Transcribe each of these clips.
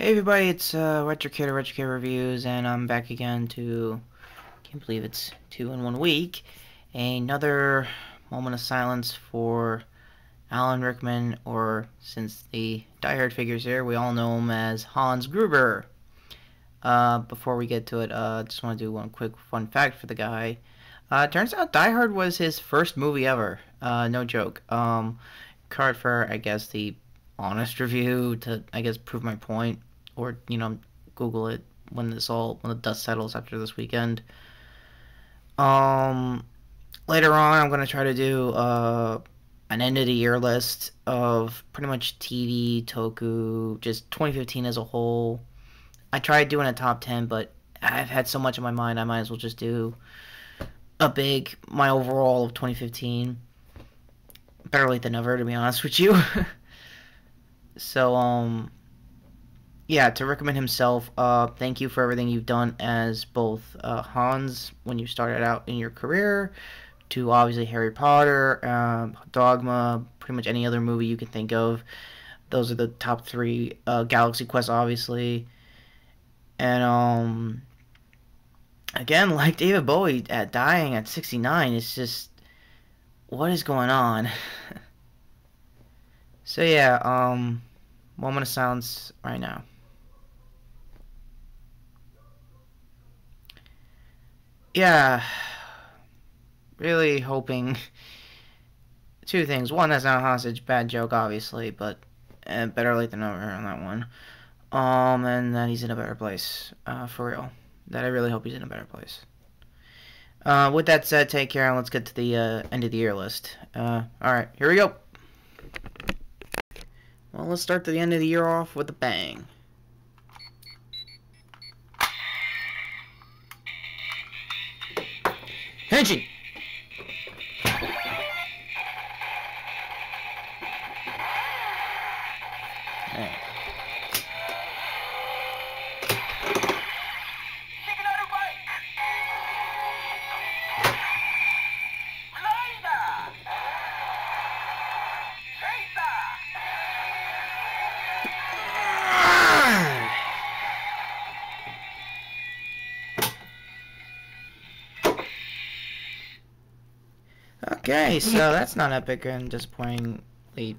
Hey everybody, it's RetroKid Reviews, and I'm back again to, can't believe it's 2 in 1 week, another moment of silence for Alan Rickman, or since the Die Hard figures here, we all know him as Hans Gruber. Before we get to it, just want to do one quick fun fact for the guy. Turns out Die Hard was his first movie ever, no joke. Card for, I guess, the honest review to, I guess, prove my point, or, Google it when the dust settles after this weekend. Later on, I'm gonna try to do an end of the year list of pretty much TV, Toku, just 2015 as a whole. I tried doing a top 10, but I've had so much in my mind, I might as well just do my overall of 2015. Better late than never, to be honest with you. So, yeah, to recommend himself, thank you for everything you've done as both Hans when you started out in your career, to obviously Harry Potter, Dogma, pretty much any other movie you can think of. Those are the top 3. Galaxy Quest, obviously. And, again, like David Bowie dying at 69, it's just, what is going on? So yeah, moment of silence right now. Yeah, really hoping two things. One, that's not a hostage, bad joke, obviously, but better late than never on that one. And that he's in a better place, for real. That I really hope he's in a better place. With that said, take care, and let's get to the end of the year list. Alright, here we go. Well, let's start the end of the year off with a bang. Henshin! Hey. Okay, so that's not epic and disappointingly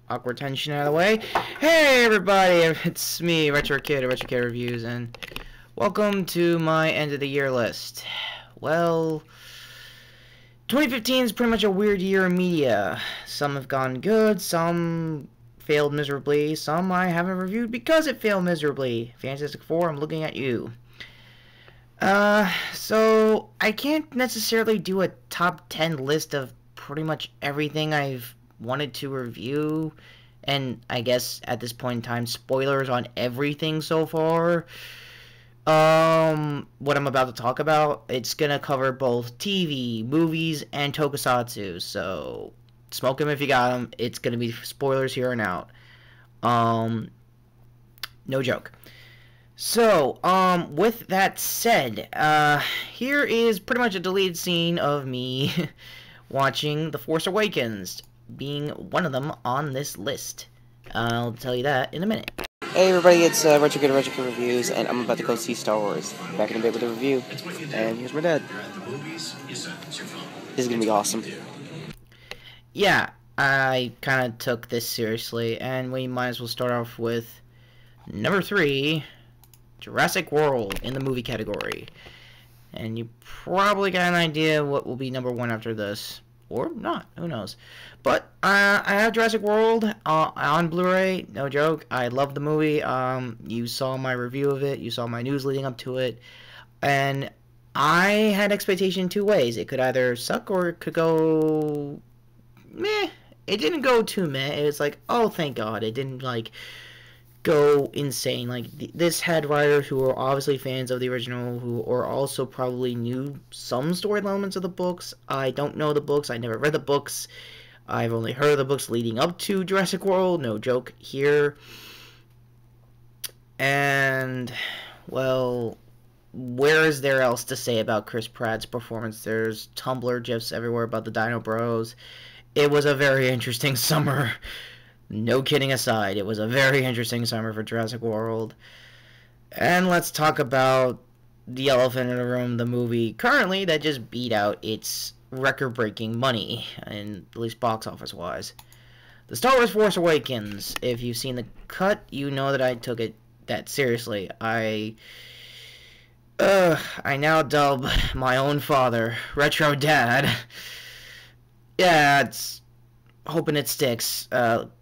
awkward tension out of the way. Hey everybody, it's me, RetroKid of RetroKid Reviews, and welcome to my end of the year list. Well, 2015 is pretty much a weird year in media. Some have gone good, some failed miserably, some I haven't reviewed because it failed miserably. Fantastic Four, I'm looking at you. So I can't necessarily do a top 10 list of pretty much everything I've wanted to review, and I guess at this point in time, spoilers on everything so far. What I'm about to talk about, it's gonna cover both TV, movies, and tokusatsu, so smoke them if you got them. It's gonna be spoilers here and out. No joke. So, with that said, here is pretty much a deleted scene of me watching The Force Awakens, being one of them on this list. I'll tell you that in a minute. Hey everybody, it's RetroKid Reviews, and I'm about to go see Star Wars. Back in a bit with a review, and here's my dad. This is gonna be awesome. Yeah, I kind of took this seriously, and we might as well start off with number 3, Jurassic World in the movie category. And you probably got an idea what will be number 1 after this. Or not, who knows. But I have Jurassic World on Blu-ray, no joke. I love the movie. You saw my review of it, you saw my news leading up to it. And I had expectation 2 ways. It could either suck or it could go meh. It didn't go too meh. It was like, oh thank God. It didn't like go insane. Like, this had writers who are obviously fans of the original, who are also probably knew some story elements of the books. I don't know the books. I never read the books. I've only heard of the books leading up to Jurassic World. No joke here. And, well, where is there else to say about Chris Pratt's performance? There's Tumblr gifs everywhere about the Dino Bros. It was a very interesting summer. No kidding aside, it was a very interesting summer for Jurassic World. And let's talk about the elephant in the room, the movie currently that just beat out its record-breaking money, and at least box office-wise. The Star Wars Force Awakens. If you've seen the cut, you know that I took it that seriously. I now dub my own father Retro Dad. Yeah, it's hoping it sticks.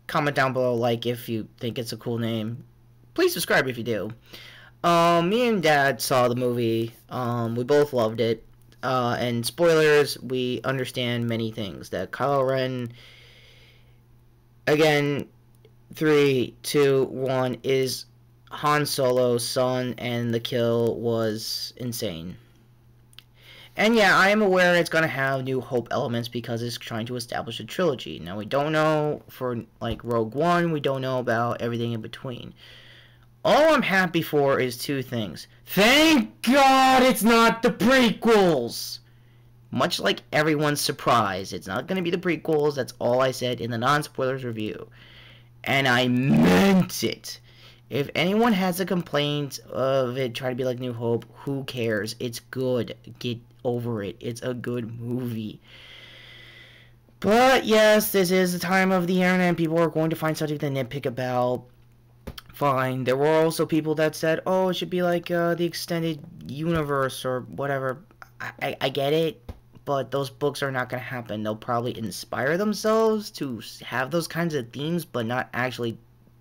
Comment down below, like, if you think it's a cool name. Please subscribe if you do. Me and Dad saw the movie. We both loved it. And spoilers, we understand many things. That Kylo Ren, again, 3, 2, 1, is Han Solo's son, and the kill was insane. And yeah, I am aware it's going to have New Hope elements because it's trying to establish a trilogy. Now, we don't know for, like, Rogue One, we don't know about everything in between. All I'm happy for is two things. Thank God it's not the prequels! Much like everyone's surprised, it's not going to be the prequels. That's all I said in the non-spoilers review. And I meant it. If anyone has a complaint of it trying to be like New Hope, who cares? It's good. Get over it. It's a good movie. But yes, this is the time of the internet. People are going to find something to nitpick about. Fine. There were also people that said, oh, it should be like the extended universe or whatever. I get it, but those books are not going to happen. They'll probably inspire themselves to have those kinds of themes, but not actually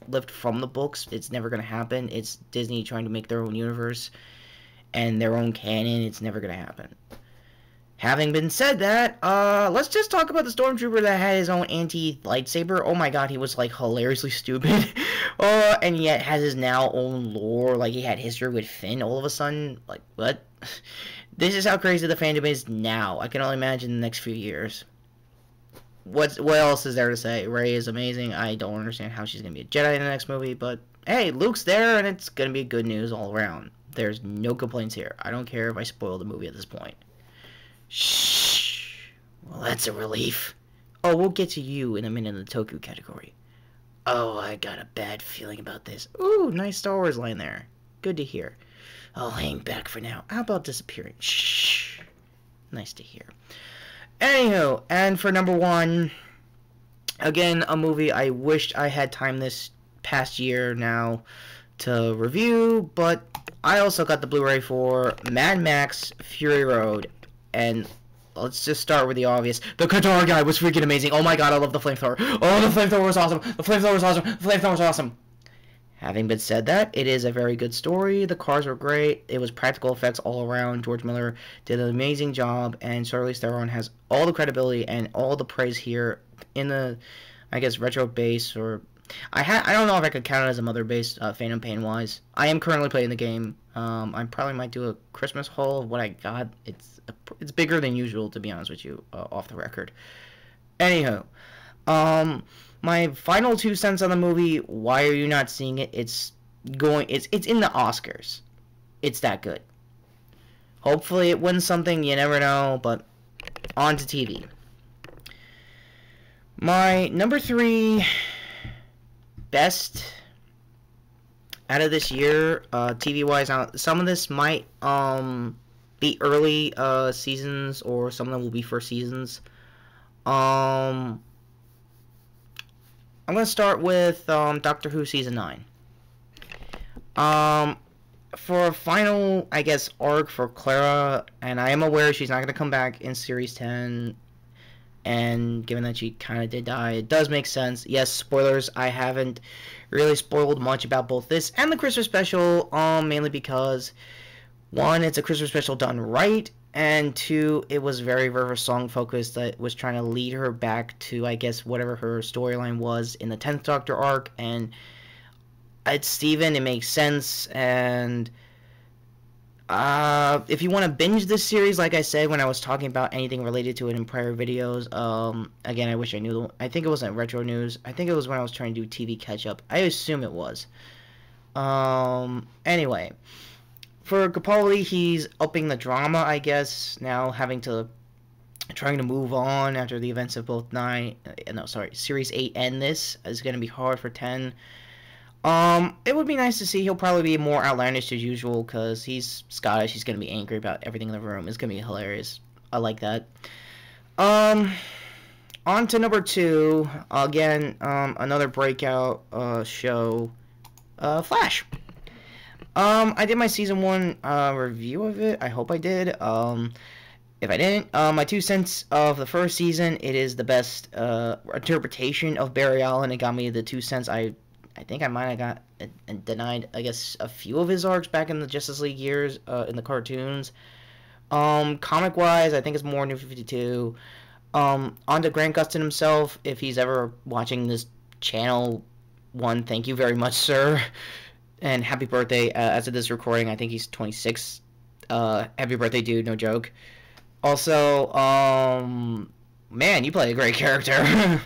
lift from the books. It's never going to happen. It's Disney trying to make their own universe and their own canon. It's never going to happen. Having been said that, let's just talk about the Stormtrooper that had his own anti-lightsaber. Oh my god, he was, like, hilariously stupid. And yet has his now own lore. Like, he had history with Finn all of a sudden. Like, what? This is how crazy the fandom is now. I can only imagine the next few years. What else is there to say? Rey is amazing. I don't understand how she's going to be a Jedi in the next movie. But, hey, Luke's there, and it's going to be good news all around. There's no complaints here. I don't care if I spoil the movie at this point. Shh. Well, that's a relief. Oh, we'll get to you in a minute in the Toku category. Oh, I got a bad feeling about this. Ooh, nice Star Wars line there. Good to hear. I'll hang back for now. How about disappearing? Shh. Nice to hear. Anywho, and for number one, again, a movie I wished I had time this past year now to review, but I also got the Blu-ray for Mad Max Fury Road. And let's just start with the obvious. The Qatar guy was freaking amazing. Oh my god, I love the flamethrower. Oh, the flamethrower was awesome. The flamethrower was awesome. The flamethrower was awesome. Having been said that, it is a very good story. The cars were great. It was practical effects all around. George Miller did an amazing job, and Charlize Theron has all the credibility and all the praise here in the, I guess, retro base, or I don't know if I could count it as a mother base, Phantom Pain wise. I am currently playing the game. I probably might do a Christmas haul of what I got. It's bigger than usual, to be honest with you, off the record. Anyhow, my final 2 cents on the movie. Why are you not seeing it? It's in the Oscars. It's that good. Hopefully it wins something. You never know. But on to TV. My number 3 best out of this year, TV wise. Some of this might be early seasons, or some of them will be first seasons. I'm gonna start with Doctor Who season 9. For a final, I guess, arc for Clara, and I am aware she's not gonna come back in series 10. And given that she kind of did die, it does make sense. Yes, spoilers. I haven't really spoiled much about both this and the Christmas special, mainly because, 1, it's a Christmas special done right, and 2, it was very, very song focused that was trying to lead her back to, I guess, whatever her storyline was in the 10th Doctor arc, and it's Steven, it makes sense, and if you want to binge this series, like I said when I was talking about anything related to it in prior videos, again, I wish I knew. I think it wasn't Retro News. I think it was when I was trying to do TV catch-up. I assume it was. Anyway, for Capaldi, he's upping the drama, I guess, now having to trying to move on after the events of both Series 8 and this is going to be hard for 10. It would be nice to see. He'll probably be more outlandish as usual because he's Scottish. He's going to be angry about everything in the room. It's going to be hilarious. I like that. On to number 2. Again, another breakout show, Flash. I did my season 1 review of it. I hope I did. If I didn't, my 2 cents of the first season, it is the best interpretation of Barry Allen. It got me the 2 cents. I think I might have got and denied, I guess, a few of his arcs back in the Justice League years in the cartoons. Comic-wise, I think it's more New 52. On to Grant Gustin himself, if he's ever watching this channel, thank you very much, sir. And happy birthday. As of this recording, I think he's 26. Happy birthday, dude, no joke. Also, man, you play a great character.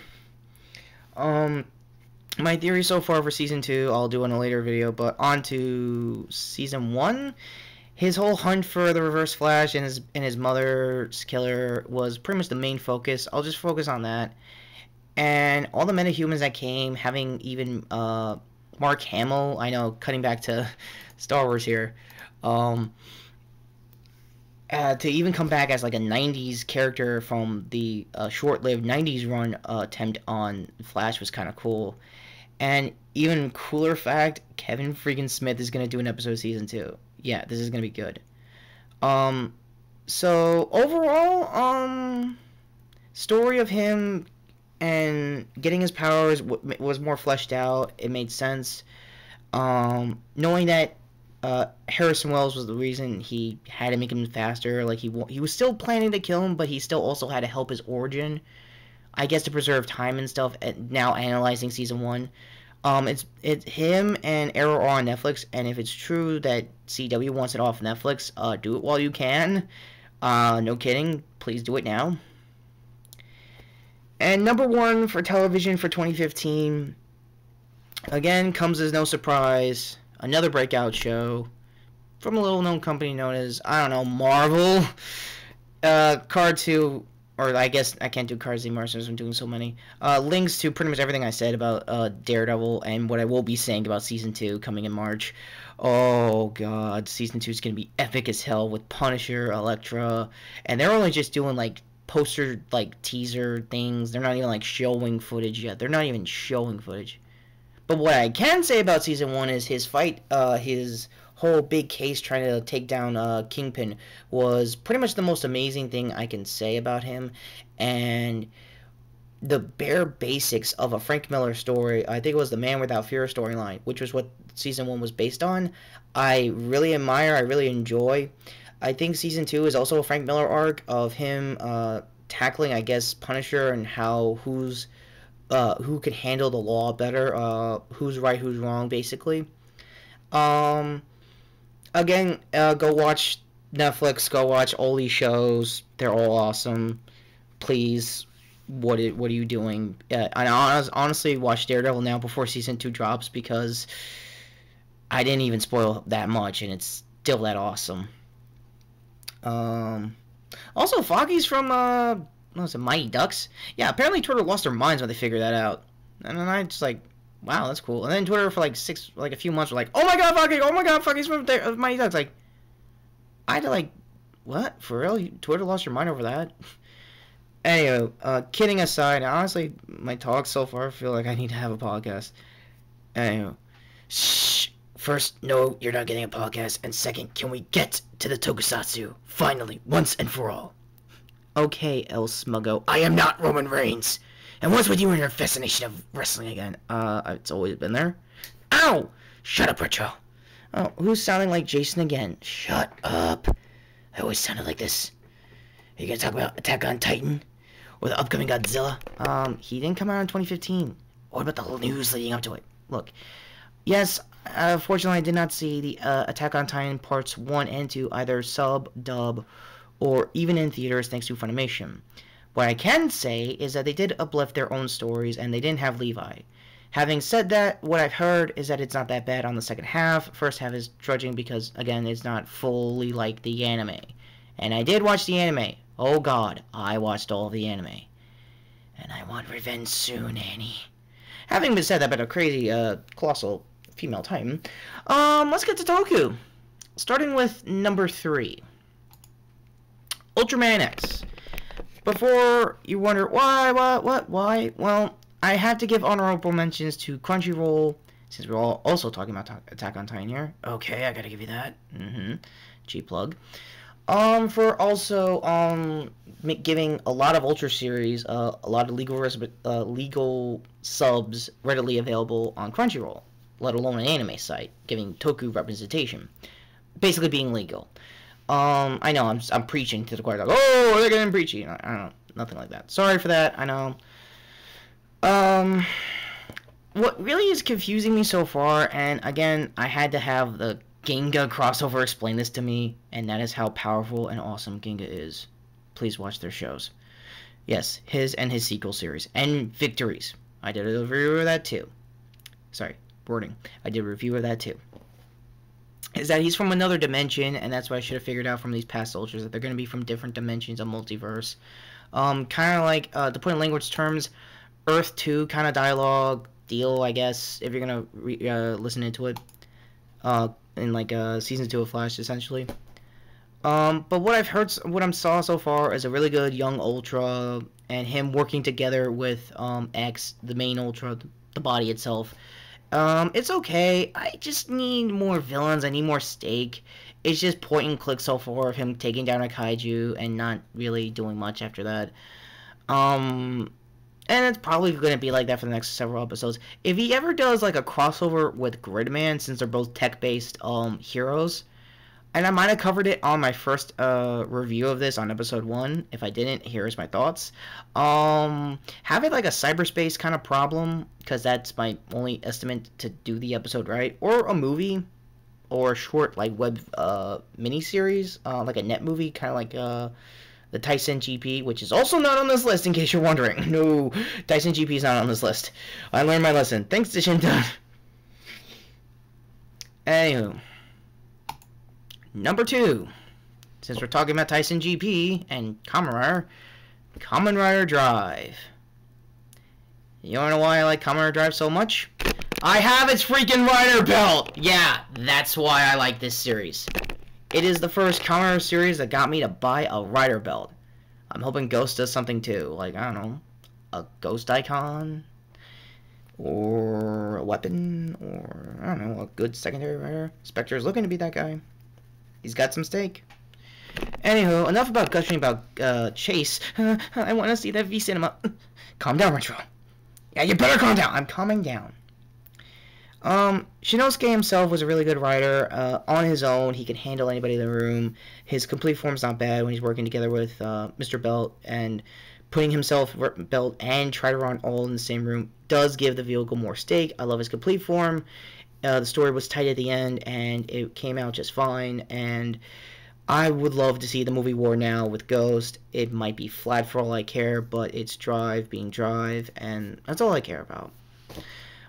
My theory so far for Season 2, I'll do in a later video, but on to Season 1. His whole hunt for the Reverse Flash and his mother's killer was pretty much the main focus. I'll just focus on that. And all the metahumans that came, having even Mark Hamill, I know, cutting back to Star Wars here, to even come back as like a 90s character from the short-lived 90s run attempt on Flash was kind of cool. And even cooler fact, Kevin freaking Smith is going to do an episode of Season 2. Yeah, this is going to be good. So, overall, story of him and getting his powers was more fleshed out. It made sense. Knowing that Harrison Wells was the reason he had to make him faster. Like, he was still planning to kill him, but he still also had to help his origin. I guess to preserve time and stuff. Now analyzing Season 1. It's him and Arrow are on Netflix, and if it's true that CW wants it off Netflix, do it while you can. No kidding. Please do it now. And number 1 for television for 2015, again, comes as no surprise. Another breakout show from a little-known company known as, I don't know, Marvel. Card 2, or I guess I can't do cards anymore since I'm doing so many. Links to pretty much everything I said about Daredevil and what I will be saying about Season 2 coming in March. Oh, God. Season 2 is going to be epic as hell with Punisher, Elektra. And they're only just doing, like, poster, like, teaser things. They're not even, like, showing footage yet. They're not even showing footage. But what I can say about Season 1 is his fight, his whole big case trying to take down Kingpin was pretty much the most amazing thing I can say about him. And the bare basics of a Frank Miller story, I think it was the Man Without Fear storyline, which was what Season 1 was based on, I really admire, I really enjoy. I think Season 2 is also a Frank Miller arc of him tackling, I guess, Punisher and how who could handle the law better, who's right, who's wrong, basically. Again, go watch Netflix, go watch all these shows. They're all awesome. Please, what are you doing? I honestly watch Daredevil now before Season 2 drops because I didn't even spoil that much, and it's still that awesome. Also, Foggy's from, what was it, Mighty Ducks? Yeah, apparently Twitter lost their minds when they figured that out. And then I just like, wow, that's cool. And then Twitter for like a few months were like, oh my god, Foggy's from Mighty Ducks. Like, I had to like, what? For real? Twitter lost your mind over that? Anyway, kidding aside, honestly, my talks so far feel like I need to have a podcast. Anyway, shh. First, no, you're not getting a podcast. And second, can we get to the tokusatsu? Finally, once and for all. Okay, El Smuggo, I am not Roman Reigns. And what's with you and your fascination of wrestling again? It's always been there. Ow! Shut up, Retro. Oh, who's sounding like Jason again? Shut up. I always sounded like this. Are you gonna talk about Attack on Titan? Or the upcoming Godzilla? He didn't come out in 2015. What about the whole news leading up to it? Look, yes, fortunately I did not see the Attack on Titan parts 1 and 2 either sub, dub, or even in theaters thanks to Funimation. What I can say is that they did uplift their own stories and they didn't have Levi. Having said that, what I've heard is that it's not that bad on the second half. First half is trudging because, again, it's not fully like the anime. And I did watch the anime. Oh god, I watched all of the anime. And I want revenge soon, Annie. Having been said that about a crazy, colossal female titan, let's get to Toku. Starting with number 3. Ultraman X. Before you wonder why, why, well, I have to give honorable mentions to Crunchyroll, since we're all also talking about Attack on Titan here. Okay, I gotta give you that. G-plug. For also, giving a lot of Ultra series, a lot of legal subs readily available on Crunchyroll, let alone an anime site, giving Toku representation. Basically being legal. I know, I'm preaching to the choir, like, oh, they're getting preachy. I don't know, nothing like that. Sorry for that, I know. What really is confusing me so far, and again, I had to have the Ginga crossover explain this to me, and that is how powerful and awesome Ginga is. Please watch their shows. Yes, his and his sequel series, and Victories. I did a review of that too. Sorry, wording. I did a review of that too. Is that he's from another dimension, and that's what I should have figured out from these past Ultras, that they're going to be from different dimensions of multiverse. Kind of like, to put in language terms, Earth 2 kind of dialogue deal, I guess, if you're going to listen into it. In like season 2 of Flash, essentially. But what I've heard, what I saw so far is a really good young Ultra, and him working together with X, the main Ultra, the body itself. It's okay. I just need more villains. I need more stake. It's just point and click so far of him taking down a kaiju and not really doing much after that. And it's probably going to be like that for the next several episodes. If he ever does like a crossover with Gridman, since they're both tech-based heroes, and I might have covered it on my first review of this on episode 1. If I didn't, here's my thoughts. Have it like a cyberspace kind of problem, because that's my only estimate to do the episode right. Or a movie, or a short like web miniseries, like a net movie, kind of like the Tyson GP, which is also not on this list, in case you're wondering. No, Tyson GP is not on this list. I learned my lesson. Thanks to Shinton. Anywho. Number 2. Since we're talking about Tyson GP and Kamen Rider Drive. You wanna know why I like Kamen Rider Drive so much? I have its freaking rider belt! Yeah, that's why I like this series. It is the first Kamen Rider series that got me to buy a rider belt. I'm hoping Ghost does something too. Like, I don't know, a Ghost icon? Or a weapon? Or, I don't know, a good secondary rider? Spectre's looking to be that guy. He's got some stake. Anywho, enough about gushing about Chase. I want to see that V Cinema. Calm down, Retro. Yeah, you better calm down. I'm calming down. Shinosuke himself was a really good writer. On his own, he can handle anybody in the room. His complete form's not bad when he's working together with Mr. Belt, and putting himself, Belt, and Trideron all in the same room does give the vehicle more stake. I love his complete form. The story was tight at the end, and it came out just fine, and I would love to see the movie War Now with Ghost. It might be flat for all I care, but it's Drive being Drive, and that's all I care about.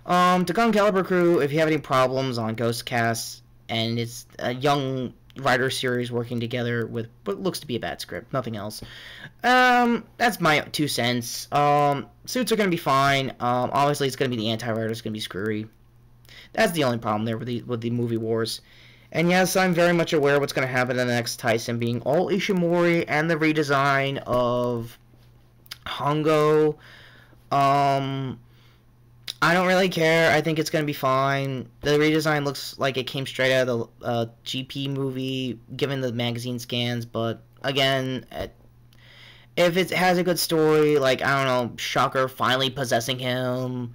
To Gun Caliber Crew, if you have any problems on Ghost Cast, and it's a young writer series working together with what looks to be a bad script, nothing else. That's my 2 cents. Suits are going to be fine. Obviously, it's going to be the anti-writer, it's going to be screwy. That's the only problem there with the movie wars. And yes, I'm very much aware of what's going to happen in the next Tyson, being all Ishimori and the redesign of Hongo. I don't really care. I think it's going to be fine. The redesign looks like it came straight out of the GP movie, given the magazine scans. But, again, if it has a good story, like, I don't know, Shocker finally possessing him,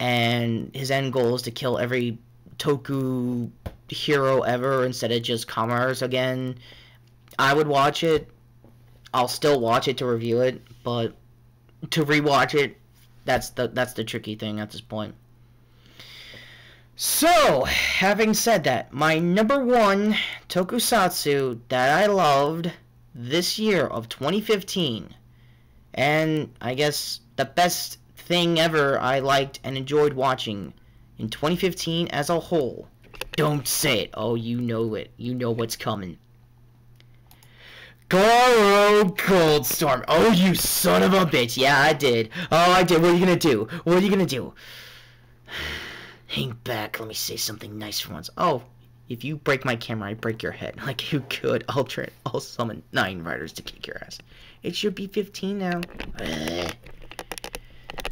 and his end goal is to kill every Toku hero ever instead of just Kamars again, I would watch it. I'll still watch it to review it, but to rewatch it, that's the tricky thing at this point. So, having said that, my number 1 tokusatsu that I loved this year of 2015, and I guess the best thing ever I liked and enjoyed watching in 2015 as a whole. Don't say it. Oh, you know it. You know what's coming. Goro Goldstorm. Oh, you son of a bitch. Yeah, I did. Oh, I did. What are you gonna do? What are you gonna do? Hang back. Let me say something nice for once. Oh, if you break my camera, I break your head. Like you could. I'll summon 9 riders to kick your ass. It should be 15 now.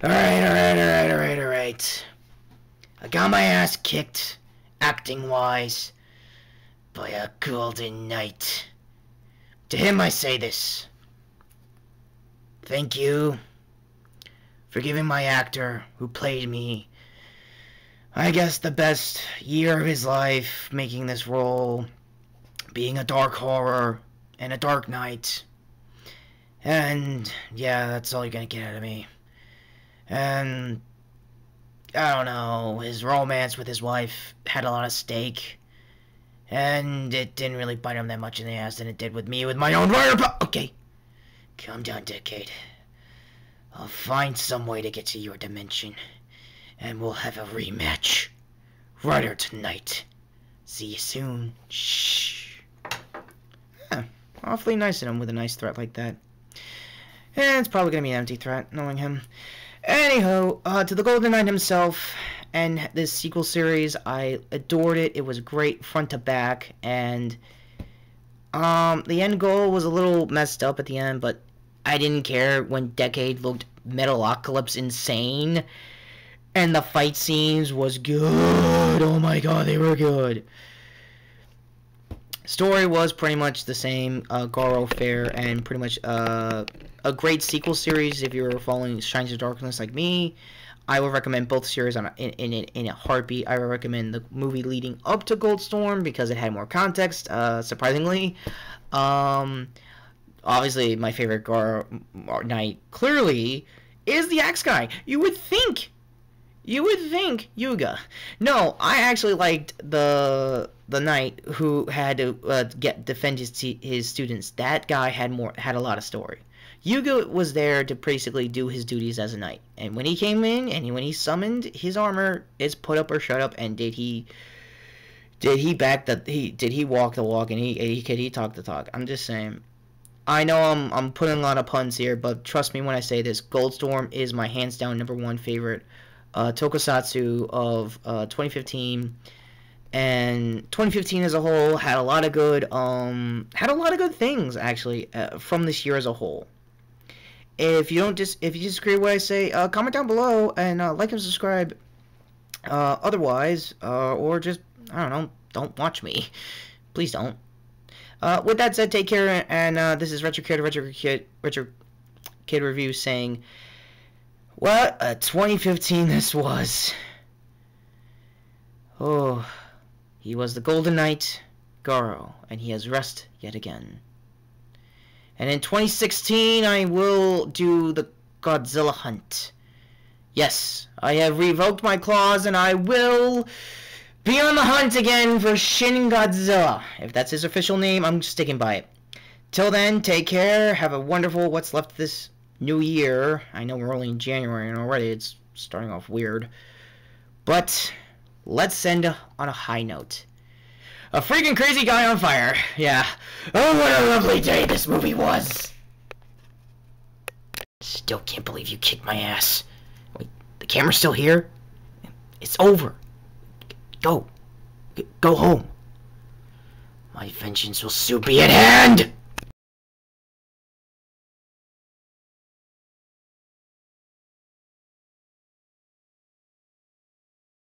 Alright. I got my ass kicked, acting-wise, by a Golden Knight. To him I say this. Thank you for giving my actor, who played me, I guess the best year of his life, making this role, being a dark horror and a dark knight. And, yeah, that's all you're gonna get out of me. And, I don't know, his romance with his wife had a lot of stake. And it didn't really bite him that much in the ass than it did with me with my own rider. Okay. Calm down, Decade. I'll find some way to get to your dimension. And we'll have a rematch. Rider tonight. See you soon. Shh. Yeah, awfully nice of him with a nice threat like that. And it's probably gonna be an empty threat, knowing him. Anyhow, to the Golden Knight himself, and this sequel series, I adored it. It was great front to back, and the end goal was a little messed up at the end, but I didn't care when Decade looked Metalocalypse insane, and the fight scenes was good. Oh my god, they were good. Story was pretty much the same, Garo Fair, and pretty much a great sequel series if you're following Shines of Darkness like me. I would recommend both series in a heartbeat. I would recommend the movie leading up to Goldstorm because it had more context, surprisingly. Obviously, my favorite Garo Knight clearly is the Axe Guy. You would think Yuga. No, I actually liked the knight who had to defend his students. That guy had a lot of story. Yuga was there to basically do his duties as a knight, and when he came in and when he summoned, his armor is put up or shut up. And did he walk the walk, and he talk the talk? I'm just saying. I know I'm putting a lot of puns here, but trust me when I say this. Goldstorm is my hands down #1 favorite tokusatsu of 2015. And 2015 as a whole had a lot of good things actually from this year as a whole. If you disagree with what I say, comment down below and like and subscribe. Otherwise, or just I don't know, don't watch me. Please don't. With that said, take care, and this is Retro Kid Review saying, what a 2015 this was. Oh, he was the Golden Knight, Garo, and he has rest yet again. And in 2016, I will do the Godzilla hunt. Yes, I have revoked my clause, and I will be on the hunt again for Shin Godzilla. If that's his official name, I'm sticking by it. Till then, take care. Have a wonderful what's left of this new year. I know we're only in January, and already it's starting off weird. But let's end on a high note. A freaking crazy guy on fire. Yeah. Oh, what a lovely day this movie was. Still can't believe you kicked my ass. Wait, the camera's still here? It's over. Go. Go home. My vengeance will soon be at hand.